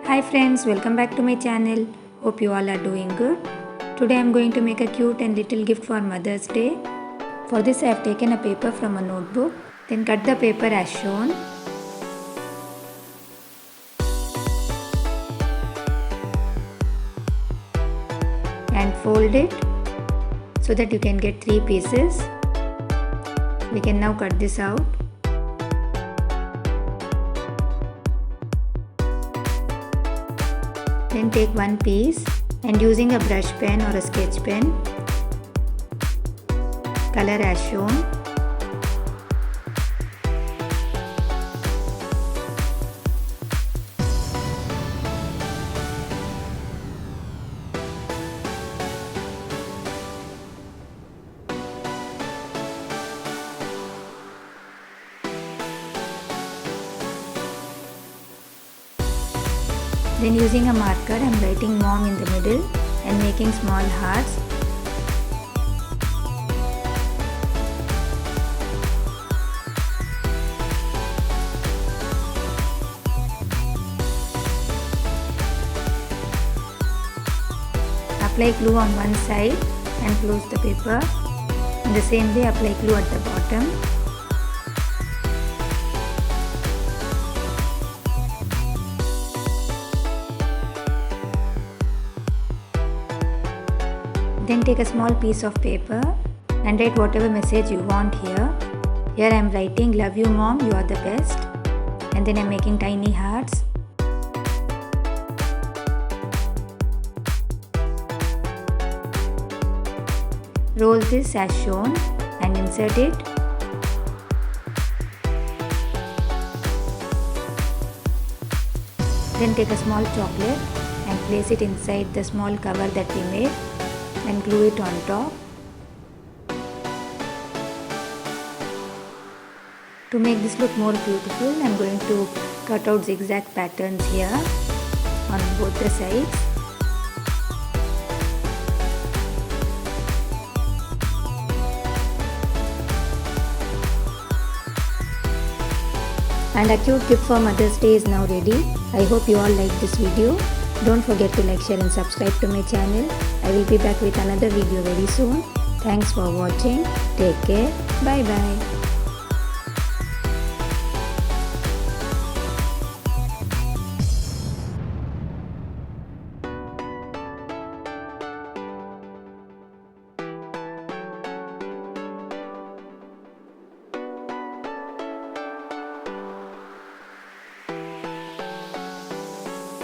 Hi friends, welcome back to my channel. Hope you all are doing good. Today I am going to make a cute and little gift for Mother's Day. For this I have taken a paper from a notebook, then cut the paper as shown. And fold it so that you can get 3 pieces. We can now cut this out. Then take one piece and using a brush pen or a sketch pen, color as shown. Then using a marker, I am writing mom in the middle and making small hearts. Apply glue on one side and close the paper. In the same way, apply glue at the bottom. Then take a small piece of paper and write whatever message you want here. Here I am writing love you mom, you are the best. And then I am making tiny hearts. Roll this as shown and insert it. Then take a small chocolate and place it inside the small cover that we made and glue it on top. To make this look more beautiful, I am going to cut out zigzag patterns here on both the sides. And a cute gift for Mother's Day is now ready. I hope you all like this video. Don't forget to like, share and subscribe to my channel. I will be back with another video very soon. Thanks for watching. Take care. Bye bye.